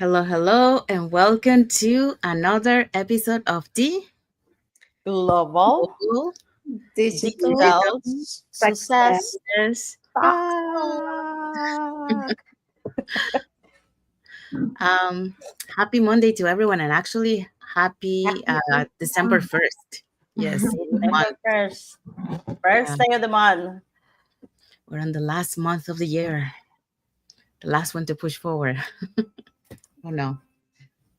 Hello, and welcome to another episode of the Global Global Digital Digital Digital Success Success Talk. Talk. Um, Happy Monday to everyone, and actually, happy December 1st. Yes, December 1st, yeah, first day of the month. we're on the last month of the year, the last one to push forward. Oh no.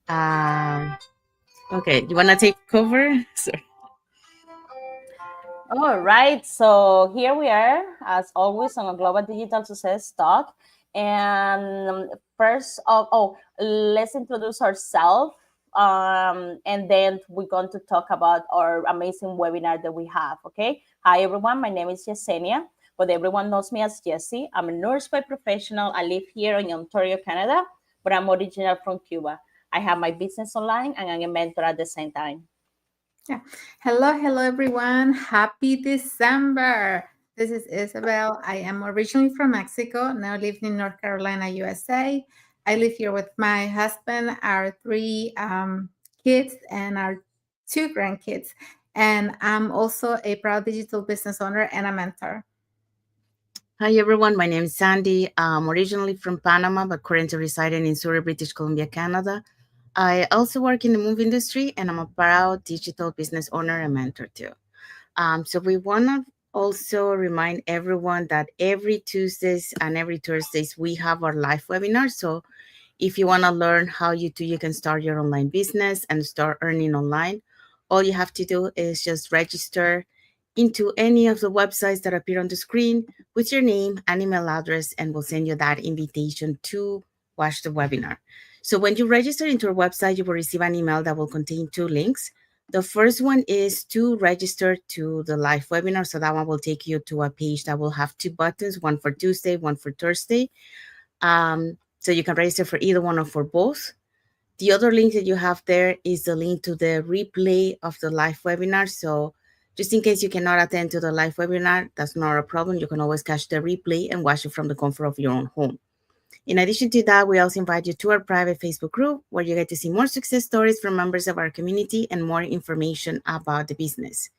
Um, okay, you wanna take over? Sorry. All right, so here we are, as always, on a Global Digital Success Talk. And first of all, let's introduce ourselves. And then we're going to talk about our amazing webinar that we have. Okay. Hi, everyone. My name is Yesenia, but everyone knows me as Jessie. I'm a nurse by professional. I live here in Ontario, Canada, but I'm original from Cuba. I have my business online and I'm a mentor at the same time. Yeah. Hello, everyone. Happy December. This is Isabel. I am originally from Mexico, now living in North Carolina, USA. I live here with my husband, our three kids, and our two grandkids. And I'm also a proud digital business owner and a mentor. Hi everyone, my name is Sandy. I'm originally from Panama, but currently residing in Surrey, British Columbia, Canada. I also work in the movie industry, and I'm a proud digital business owner and mentor too. So we want to also remind everyone that every Tuesdays and every Thursdays we have our live webinar. So if you want to learn how you can start your online business and start earning online, all you have to do is just register into any of the websites that appear on the screen with your name and email address, and we'll send you that invitation to watch the webinar. So when you register into our website, you will receive an email that will contain two links. The first one is to register to the live webinar. So that one will take you to a page that will have two buttons, one for Tuesday, one for Thursday. So you can register for either one or for both. The other link that you have there is the link to the replay of the live webinar. So just in case you cannot attend to the live webinar, that's not a problem. You can always catch the replay and watch it from the comfort of your own home. In addition to that, we also invite you to our private Facebook group where you get to see more success stories from members of our community and more information about the business.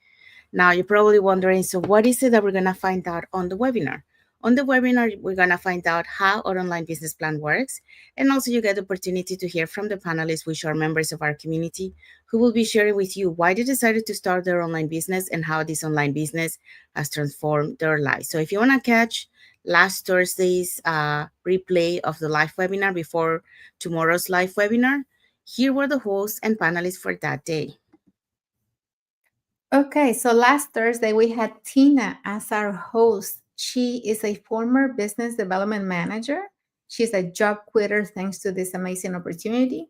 Now, you're probably wondering, so what is it that we're going to find out on the webinar? On the webinar, we're going to find out how our online business plan works. And also you get the opportunity to hear from the panelists, which are members of our community, who will be sharing with you why they decided to start their online business and how this online business has transformed their lives. So if you want to catch last Thursday's replay of the live webinar before tomorrow's live webinar, here were the hosts and panelists for that day. Okay, so last Thursday we had Tina as our host. She is a former business development manager. She's a job quitter thanks to this amazing opportunity.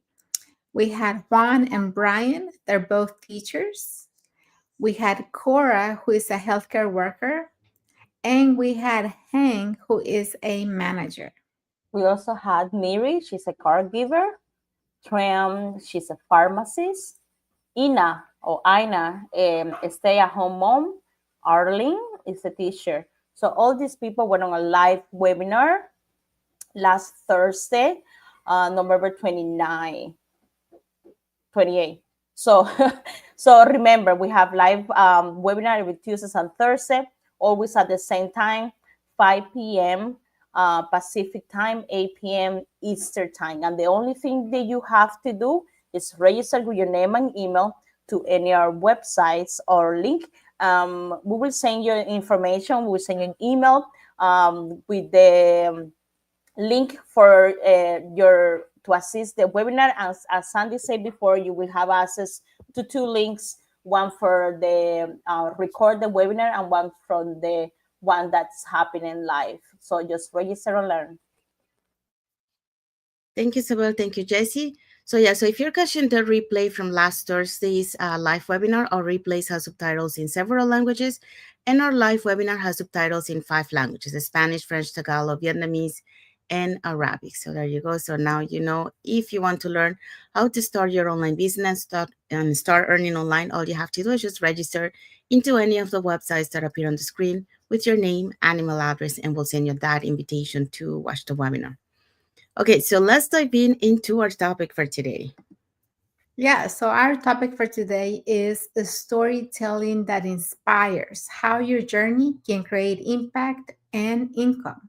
We had Juan and Brian, they're both teachers. We had Cora, who is a healthcare worker. And we had Hank, who is a manager. We also had Miri, she's a caregiver. Tram, she's a pharmacist. Ina, a stay-at-home mom. Arlene is a teacher. So all these people went on a live webinar last Thursday, November 29, 28. So, so remember, we have live webinar every Tuesdays and Thursday, always at the same time, 5 p.m. Pacific time, 8 p.m. Eastern time. And the only thing that you have to do is register with your name and email to any of our websites or link. We will send you information. We will send you an email with the link for your to assist the webinar. As Sandy said before, you will have access to two links, one for the record the webinar and one from the one that's happening live. So just register and learn. Thank you, Isabel. Thank you, Jessie. So if you're catching the replay from last Thursday's live webinar, our replays have subtitles in several languages, and our live webinar has subtitles in 5 languages: Spanish, French, Tagalog, Vietnamese, and Arabic. So there you go. So now you know if you want to learn how to start your online business and start earning online, all you have to do is just register into any of the websites that appear on the screen with your name and email address, and we'll send you that invitation to watch the webinar. Okay, so let's dive into our topic for today. Yeah, so our topic for today is the storytelling that inspires how your journey can create impact and income.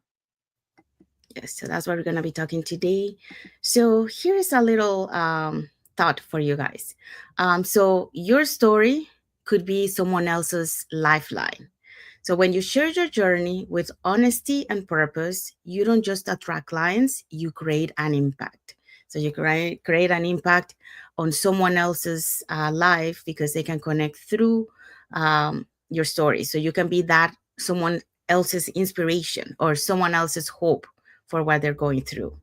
Yes, so that's what we're going to be talking today. So here's a little thought for you guys. So your story could be someone else's lifeline. So when you share your journey with honesty and purpose, you don't just attract clients, you create an impact. So you create an impact on someone else's life because they can connect through your story. So you can be that someone else's inspiration or someone else's hope for what they're going through.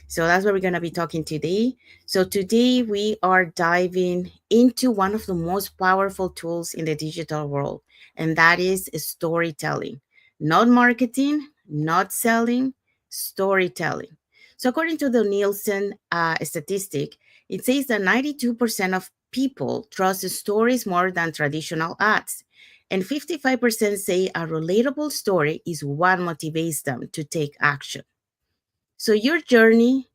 So that's what we're going to be talking today. So today we are diving into one of the most powerful tools in the digital world, and that is storytelling. Not marketing, not selling, storytelling. So according to the Nielsen statistic, it says that 92% of people trust stories more than traditional ads. And 55% say a relatable story is what motivates them to take action. So your journey,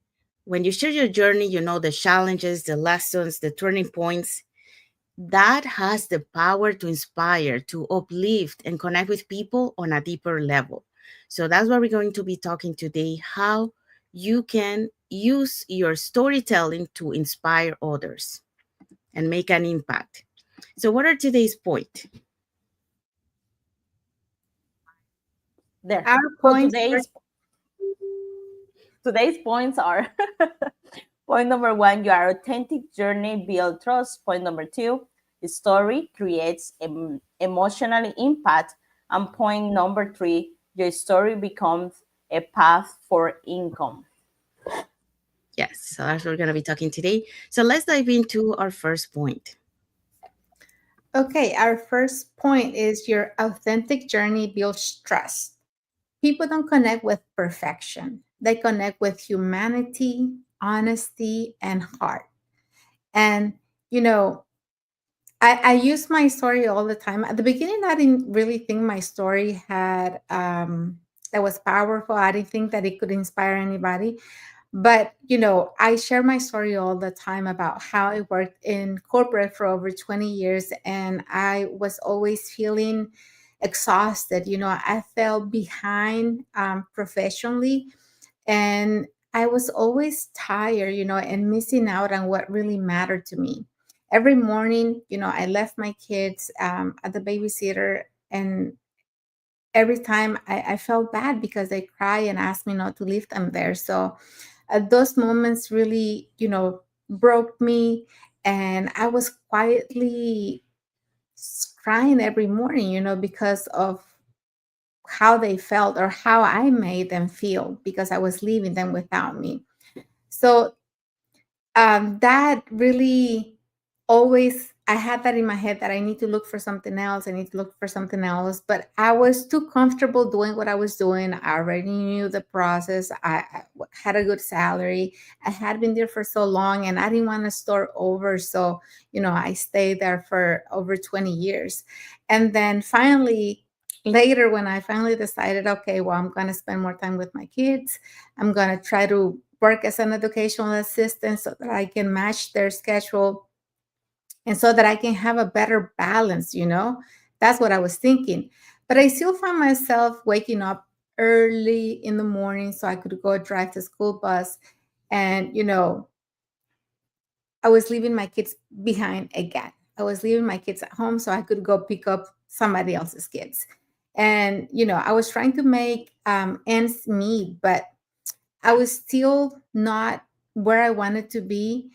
when you share your journey, you know the challenges, the lessons, the turning points. That has the power to inspire, to uplift, and connect with people on a deeper level. So that's what we're going to be talking today, how you can use your storytelling to inspire others and make an impact. So what are today's point? There. Our So points for today's points are point number one, your authentic journey build trust. Point number two, the story creates emotional impact. And point number three, your story becomes a path for income. Yes, so that's what we're going to be talking today. So let's dive into our first point. Okay, our first point is your authentic journey builds trust. People don't connect with perfection. They connect with humanity, honesty, and heart. And you know, I use my story all the time. At the beginning, I didn't really think my story had that was powerful. I didn't think that it could inspire anybody. But I share my story all the time about how I worked in corporate for over 20 years, and I was always feeling exhausted. I fell behind professionally, and I was always tired, and missing out on what really mattered to me. Every morning, I left my kids at the babysitter, and every time I felt bad because they cry and ask me not to leave them there. So those moments really, broke me, and I was quietly crying every morning, because of how they felt or how I made them feel because I was leaving them without me. So that really always, I had that in my head that I need to look for something else. I need to look for something else. But I was too comfortable doing what I was doing. I already knew the process. I had a good salary. I had been there for so long, and I didn't want to start over. So, I stayed there for over 20 years. And then finally, later, when I finally decided, okay, well, I'm going to spend more time with my kids, I'm going to try to work as an educational assistant so that I can match their schedule and so that I can have a better balance. That's what I was thinking. But I still found myself waking up early in the morning so I could go drive the school bus. And, I was leaving my kids behind again. I was leaving my kids at home so I could go pick up somebody else's kids. And, I was trying to make ends meet, but I was still not where I wanted to be.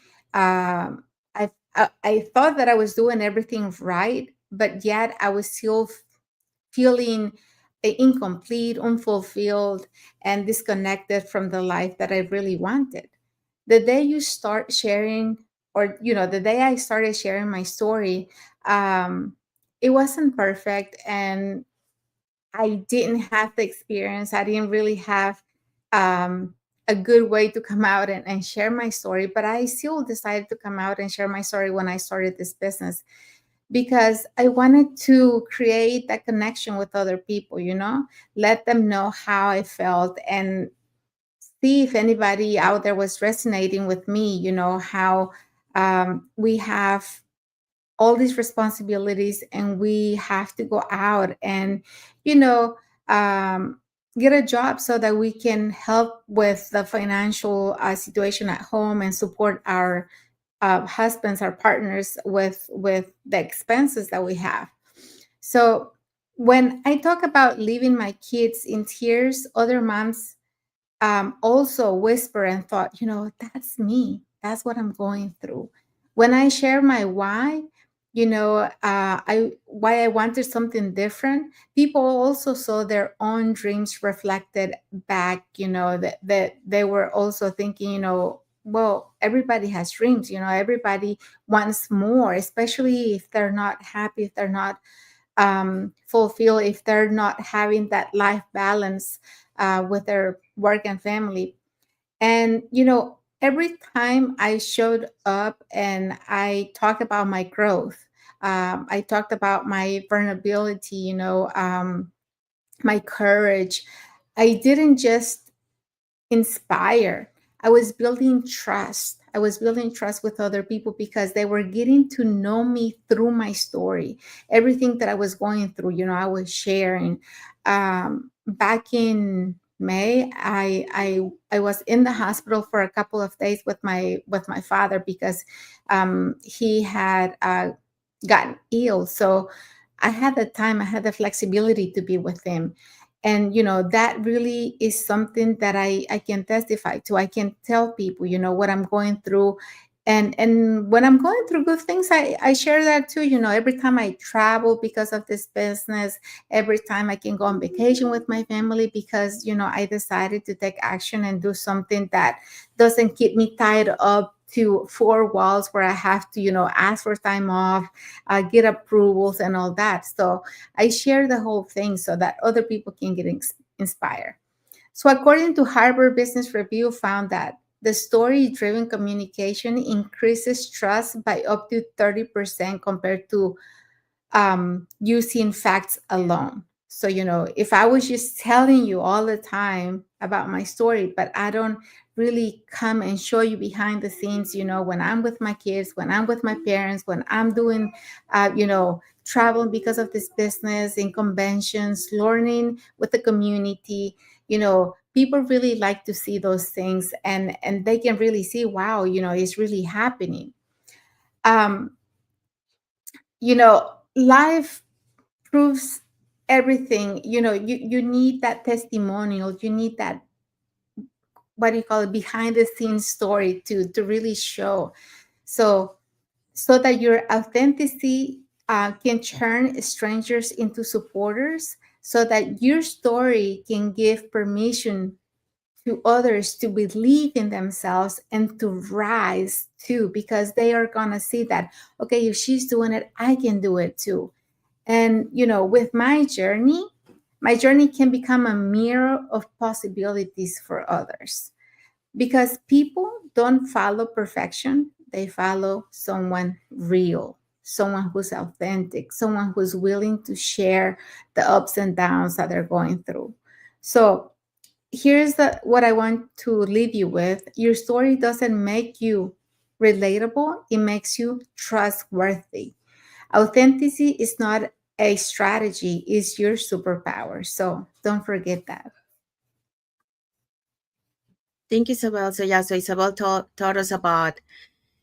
I thought that I was doing everything right, but yet I was still feeling incomplete, unfulfilled, and disconnected from the life that I really wanted. The day you start sharing, or the day I started sharing my story, it wasn't perfect, and I didn't have the experience. I didn't really have um, a good way to come out and share my story, but I still decided to come out and share my story when I started this business because I wanted to create that connection with other people, let them know how I felt and see if anybody out there was resonating with me, how we have all these responsibilities and we have to go out and, you know, um, get a job so that we can help with the financial situation at home and support our husbands, our partners with the expenses that we have. So when I talk about leaving my kids in tears, other moms also whisper and thought, that's me. That's what I'm going through. When I share my why, I why I wanted something different, people also saw their own dreams reflected back. That they were also thinking, well, everybody has dreams. Everybody wants more, especially if they're not happy, if they're not fulfilled, if they're not having that life balance with their work and family. And, every time I showed up and I talked about my growth, I talked about my vulnerability, my courage. I didn't just inspire. I was building trust. I was building trust with other people because they were getting to know me through my story. Everything that I was going through, I was sharing. Back in May, I was in the hospital for a couple of days with my father because he had gotten ill. So I had the time, I had the flexibility to be with him. And that really is something that I can testify to. I can tell people what I'm going through. And when I'm going through good things, I share that too. Every time I travel because of this business, every time I can go on vacation with my family because I decided to take action and do something that doesn't keep me tied up to four walls where I have to ask for time off, get approvals and all that. So I share the whole thing so that other people can get inspired. So according to Harvard Business Review found that the story-driven communication increases trust by up to 30% compared to using facts alone. So, if I was just telling you all the time about my story, but I don't really come and show you behind the scenes, when I'm with my kids, when I'm with my parents, when I'm doing, traveling because of this business in conventions, learning with the community, people really like to see those things and they can really see, wow, it's really happening. Um, Life proves everything. You need that testimonial, you need that, what do you call it, behind the scenes story to really show, so that your authenticity can turn strangers into supporters, so that your story can give permission to others to believe in themselves and to rise too, because they are gonna see that, okay, if she's doing it, I can do it too. And, with my journey can become a mirror of possibilities for others because people don't follow perfection, they follow someone real, someone who's authentic, someone who's willing to share the ups and downs that they're going through. So, here's what I want to leave you with. Your story doesn't make you relatable, it makes you trustworthy. Authenticity is not a strategy, it's your superpower. So don't forget that. Thank you, Isabel. So yeah, so Isabel taught us about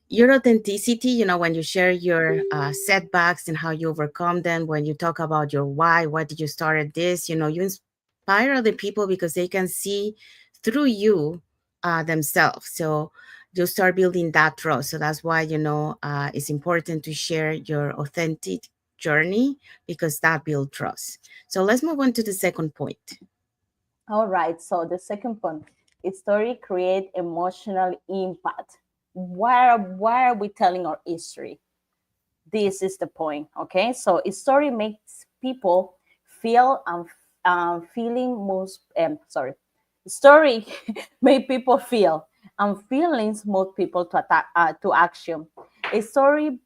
your authenticity, when you share your setbacks and how you overcome them, when you talk about your why did you start this, you inspire other people because they can see through you themselves. So you start building that trust. So that's why, it's important to share your authentic journey because that builds trust. So let's move on to the second point. All right. So the second point, is story create emotional impact. Why are we telling our history? This is the point. Okay. So a story makes people feel and feeling most. Story make people feel and feelings move people to to action. A story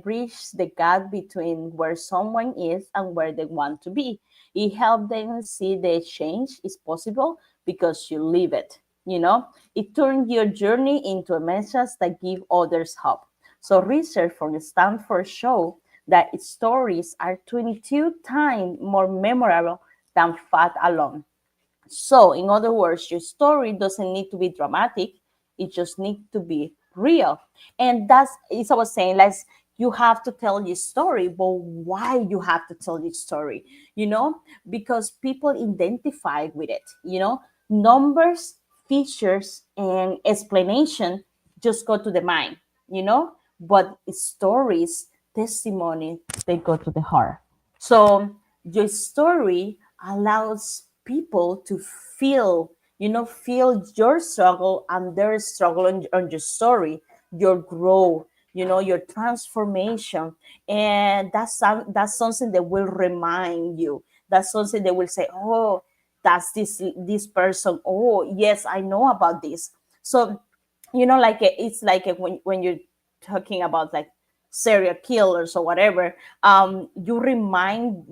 bridges the gap between where someone is and where they want to be. It helps them see the change is possible because you live it. It turns your journey into a message that give others hope. So research from Stanford show that its stories are 22 times more memorable than fact alone. So, in other words, your story doesn't need to be dramatic, it just needs to be real. And that's, as I was saying, like, you have to tell your story, but why you have to tell your story, you know, because people identify with it, numbers, features, and explanation just go to the mind, but stories, testimony, they go to the heart. So your story allows people to feel, feel your struggle and their struggle on your story, your growth, your transformation. And that's something that will remind you. That's something that will say, oh, that's this person. Oh, yes, I know about this. So, like it's like when you're talking about like serial killers or whatever, you remind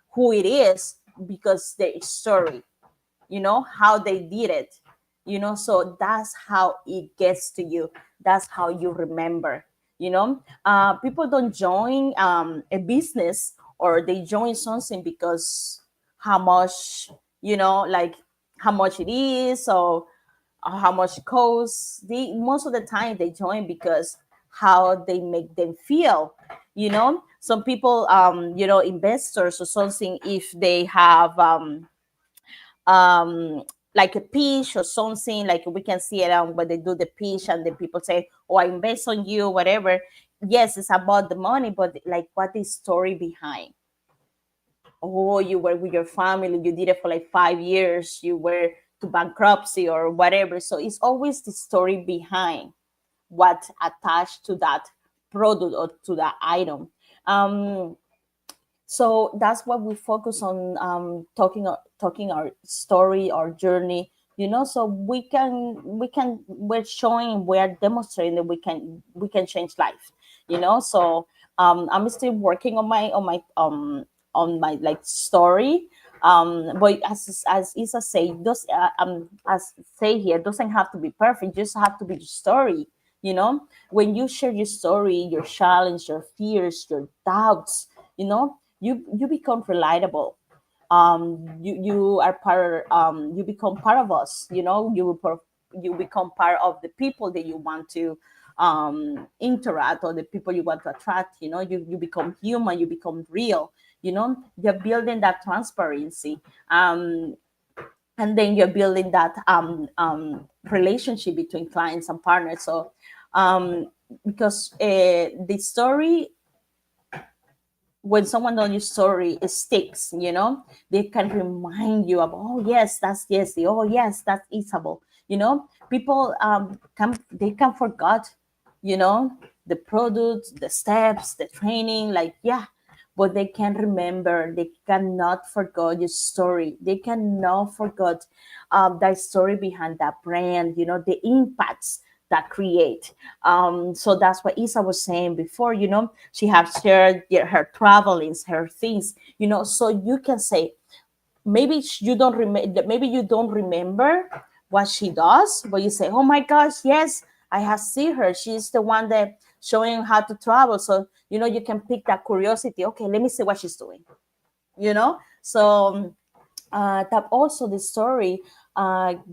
who it is because their story, how they did it, so that's how it gets to you. That's how you remember. People don't join a business, or they join something because how much, like how much it is, or how much it costs. Most of the time they join because how they make them feel. Some people, investors or something, if they have um like a pitch or something, like we can see it when they do the pitch and then people say, oh, I invest on you, whatever. Yes, it's about the money, but like what is story behind? Oh, you were with your family, you did it for like 5 years, you were to bankruptcy or whatever. So it's always the story behind what attached to that product or to that item. So that's what we focus on, talking our story, our journey, so we're showing, we're demonstrating that we can change life. So I'm still working on my like story. But as Isa say, as say here, doesn't have to be perfect, just have to be your story. When you share your story, your challenge, your fears, your doubts, you become relatable. You are part, you become part of us. You become part of the people that you want to interact, or the people you want to attract. You become human, you become real. You're building that transparency. And then you're building that relationship between clients and partners. So because the story, when someone knows your story, it sticks. They can remind you of, oh yes, that's Jessie, oh yes, that's Isabel. People they can forget, you know the products, the steps, the training, like, yeah, but they can remember. They cannot forget your story. They cannot forget that story behind that brand, the impacts that create. So that's what Isa was saying before. She has shared her travelings, her things. So you can say, maybe you don't remember what she does, but you say, oh my gosh, yes, I have seen her. She's the one that showing how to travel. So you can pick that curiosity. Okay, let me see what she's doing. So that also the story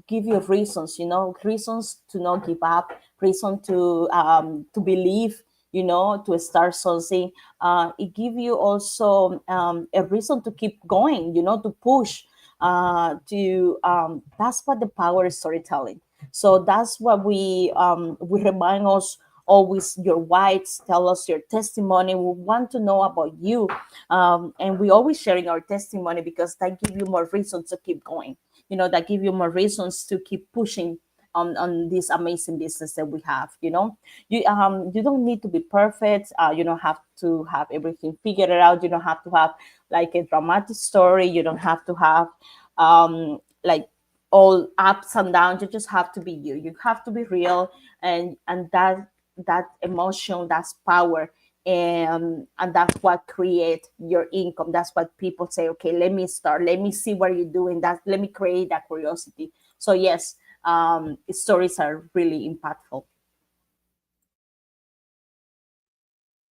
give you reasons, reasons to not give up, reason to believe, to start something. It give you also a reason to keep going, to push, to that's what the power of storytelling. So that's what we remind us always. Your whites tell us your testimony. We want to know about you, and we always sharing our testimony because that give you more reasons to keep going. That give you more reasons to keep pushing on this amazing business that we have. You don't need to be perfect. You don't have to have everything figured out. You don't have to have like a dramatic story. You don't have to have like all ups and downs. You just have to be you. You have to be real, and that emotion, that's power. And that's what create your income. That's what people say, okay, let me start, let me see what you're doing, that let me create that curiosity. So yes, stories are really impactful.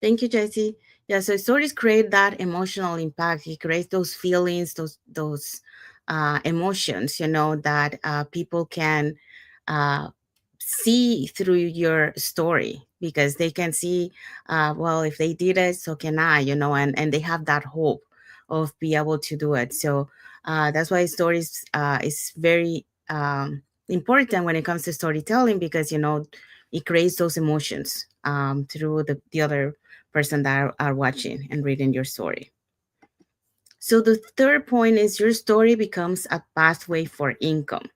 Thank you, Jessie. Yeah, so stories create that emotional impact. It creates those feelings, those emotions, that people can uh, see through your story, because they can see, well, if they did it, so can I, and they have that hope of be able to do it. So that's why stories is very important when it comes to storytelling, because it creates those emotions through the other person that are watching and reading your story. So the third point is your story becomes a pathway for income.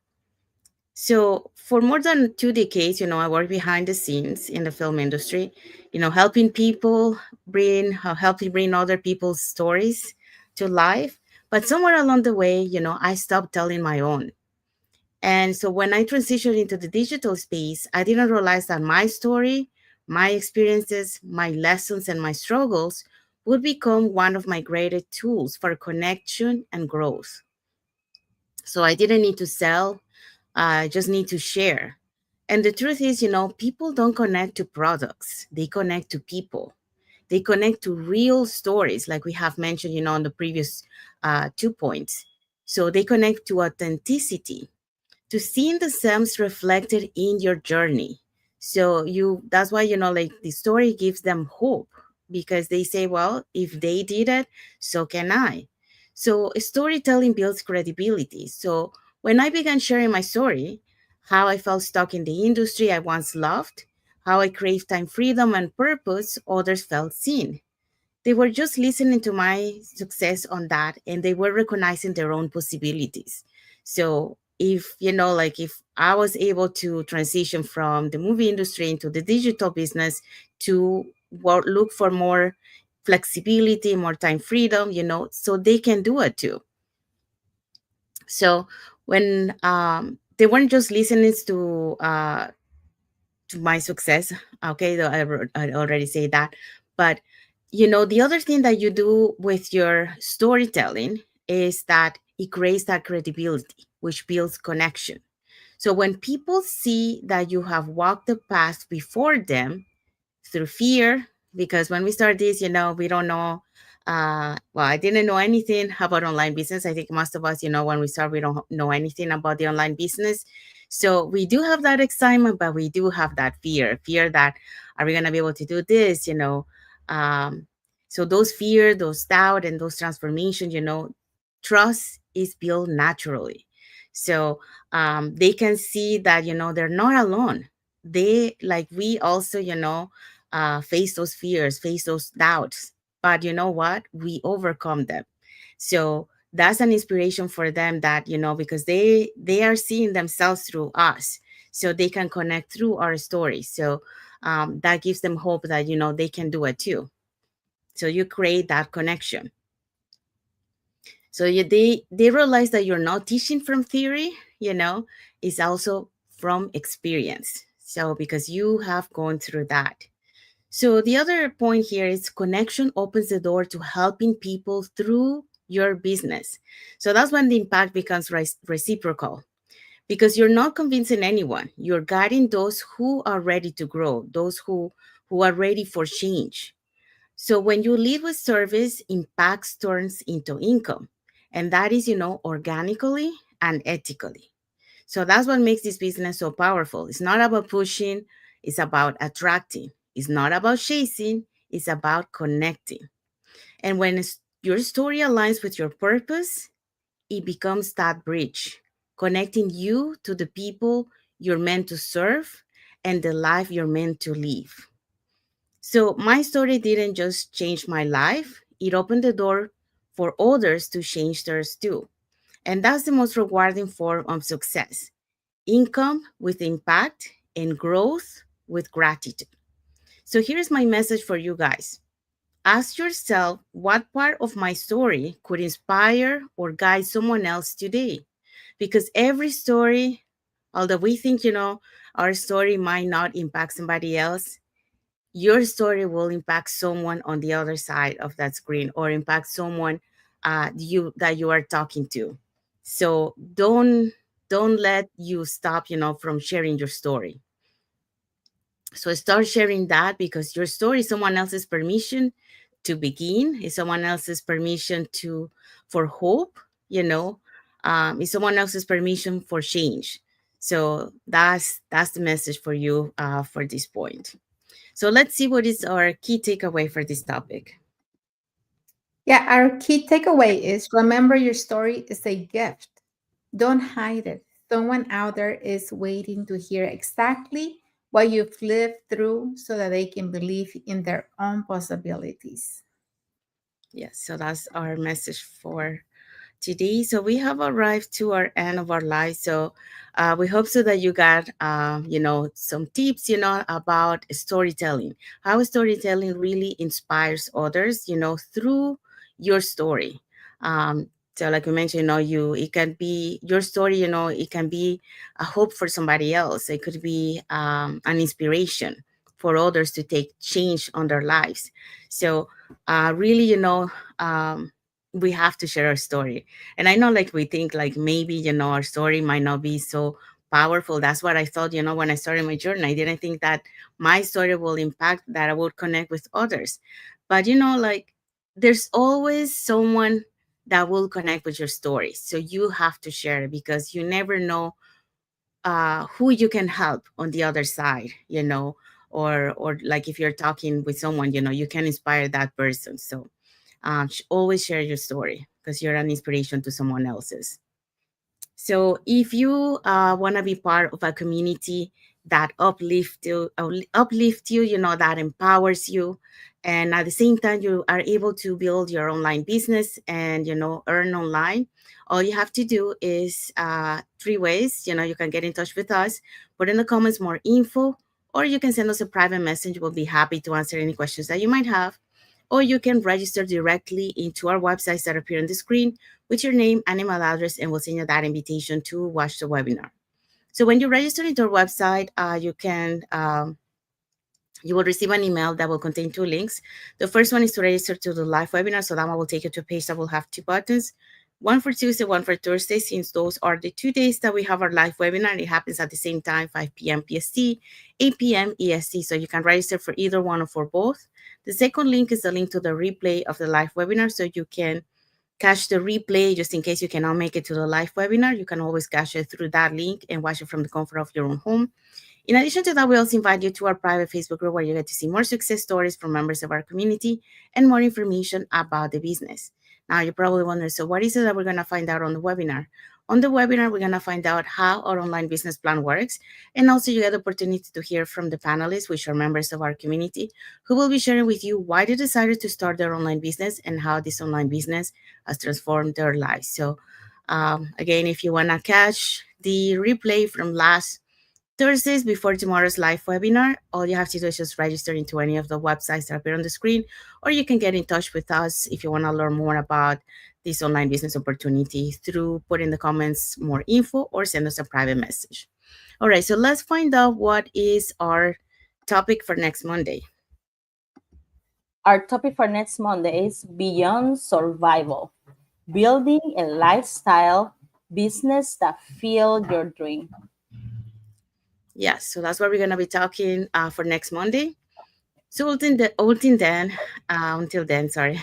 So for more than 2 decades, I worked behind the scenes in the film industry, helping people helping bring other people's stories to life. But somewhere along the way, I stopped telling my own. And so when I transitioned into the digital space, I didn't realize that my story, my experiences, my lessons, and my struggles would become one of my greatest tools for connection and growth. So I didn't need to sell, I just need to share. And the truth is, people don't connect to products, they connect to people. They connect to real stories, like we have mentioned, on the previous 2 points. So they connect to authenticity, to seeing the Psalms reflected in your journey. So that's why, like the story gives them hope, because they say, well, if they did it, so can I. So storytelling builds credibility. So when I began sharing my story, how I felt stuck in the industry I once loved, how I craved time, freedom, and purpose, others felt seen. They were just listening to my success on that, and they were recognizing their own possibilities. So if, like if I was able to transition from the movie industry into the digital business to look for more flexibility, more time freedom, so they can do it too. So when they weren't just listening to my success. Okay, though I already say that. But the other thing that you do with your storytelling is that it creates that credibility, which builds connection. So when people see that you have walked the path before them through fear, because when we start this, we don't know. Well, I didn't know anything about online business. I think most of us, when we start, we don't know anything about the online business. So we do have that excitement, but we do have that fear that, are we going to be able to do this? Um, so those fear, those doubt, and those transformations, trust is built naturally. So they can see that, they're not alone. They, like we also, face those fears, face those doubts. But you know what? We overcome them. So that's an inspiration for them, that, because they are seeing themselves through us. So they can connect through our stories. So that gives them hope that, they can do it too. So you create that connection. So they realize that you're not teaching from theory, it's also from experience. So because you have gone through that. So the other point here is connection opens the door to helping people through your business. So that's when the impact becomes reciprocal, because you're not convincing anyone. You're guiding those who are ready to grow, those who are ready for change. So when you lead with service, impact turns into income. And that is, organically and ethically. So that's what makes this business so powerful. It's not about pushing, it's about attracting. It's not about chasing, it's about connecting. And when your story aligns with your purpose, it becomes that bridge, connecting you to the people you're meant to serve and the life you're meant to live. So my story didn't just change my life, it opened the door for others to change theirs too. And that's the most rewarding form of success: income with impact and growth with gratitude. So here's my message for you guys. Ask yourself, what part of my story could inspire or guide someone else today? Because every story, although we think, our story might not impact somebody else, your story will impact someone on the other side of that screen, or impact someone you that you are talking to. So don't let you stop, from sharing your story. So start sharing that, because your story is someone else's permission to begin, is someone else's permission to for hope, is someone else's permission for change. So that's the message for you for this point. So let's see what is our key takeaway for this topic. Yeah, our key takeaway is remember your story is a gift. Don't hide it. Someone out there is waiting to hear exactly what you've lived through so that they can believe in their own possibilities. Yes, so that's our message for today. So we have arrived to our end of our life. So we hope so that you got, some tips, about storytelling, how storytelling really inspires others, through your story. Um, so like we mentioned, it can be your story, it can be a hope for somebody else. It could be an inspiration for others to take change on their lives. So really, um, we have to share our story. And I know, like, we think like maybe, our story might not be so powerful. That's what I thought, when I started my journey. I didn't think that my story will impact, that I would connect with others. But, like, there's always someone that will connect with your story. So you have to share it, because you never know who you can help on the other side, or like if you're talking with someone, you can inspire that person. So always share your story, because you're an inspiration to someone else's. So if you want to be part of a community that uplift you, that empowers you, and at the same time you are able to build your online business and earn online, all you have to do is three ways. You can get in touch with us, put in the comments more info, or you can send us a private message. We'll be happy to answer any questions that you might have, or you can register directly into our websites that appear on the screen with your name and email address, and we'll send you that invitation to watch the webinar. So when you register into our website, you will receive an email that will contain two links. The first one is to register to the live webinar. So that one will take you to a page that will have two buttons, one for Tuesday, one for Thursday, since those are the 2 days that we have our live webinar. It happens at the same time, 5 p.m. PST, 8 p.m. EST. So you can register for either one or for both. The second link is the link to the replay of the live webinar. So you can catch the replay just in case you cannot make it to the live webinar. You can always catch it through that link and watch it from the comfort of your own home. In addition to that, we also invite you to our private Facebook group, where you get to see more success stories from members of our community and more information about the business. Now, you probably wonder, so what is it that we're going to find out on the webinar? On the webinar, we're going to find out how our online business plan works. And also, you get the opportunity to hear from the panelists, which are members of our community, who will be sharing with you why they decided to start their online business and how this online business has transformed their lives. So, again, if you want to catch the replay from last Thursdays before tomorrow's live webinar, all you have to do is just register into any of the websites that appear on the screen, or you can get in touch with us if you want to learn more about this online business opportunity through put in the comments more info or send us a private message. All right, so let's find out what is our topic for next Monday. Our topic for next Monday is Beyond Survival, building a lifestyle business that fuels your dream. Yes, so that's what we're going to be talking for next Monday. So until then, sorry,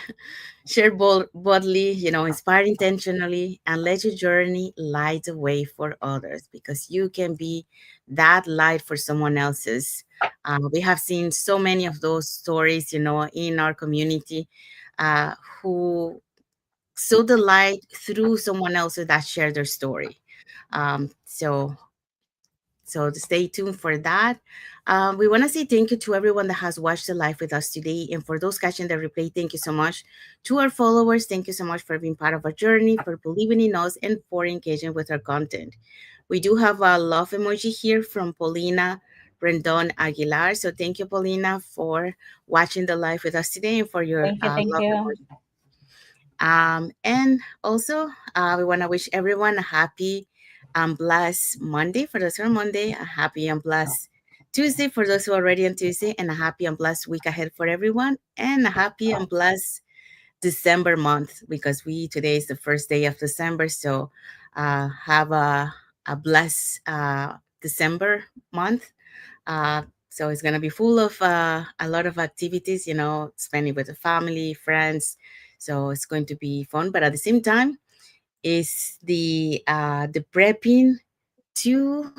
share boldly, inspire intentionally, and let your journey light the way for others, because you can be that light for someone else's. We have seen so many of those stories, in our community, who saw the light through someone else that shared their story. So stay tuned for that. We want to say thank you to everyone that has watched the live with us today. And for those catching the replay, thank you so much. To our followers, thank you so much for being part of our journey, for believing in us, and for engaging with our content. We do have a love emoji here from Paulina Rendon Aguilar. So thank you, Paulina, for watching the live with us today and for your Thank love you. emoji. And also, we want to wish everyone a happy and blessed Monday for those who are on Monday, a happy and blessed Tuesday for those who are already on Tuesday, and a happy and blessed week ahead for everyone, and a happy and blessed December month, because today is the first day of December. So have a blessed December month. So it's gonna be full of a lot of activities, spending with the family, friends. So it's going to be fun, but at the same time, is the prepping to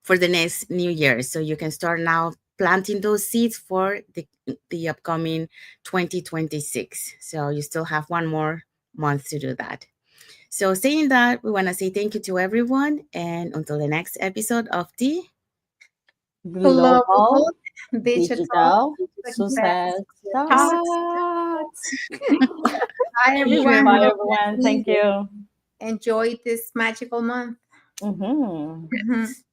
for the next new year. So you can start now planting those seeds for the upcoming 2026. So you still have one more month to do that. So saying that, we want to say thank you to everyone, and until the next episode of the Global Global digital digital success success talks. talks. Bye, everyone. Bye, Have a everyone. blessed week. Thank you. Enjoy this magical month. Mhm. Mhm.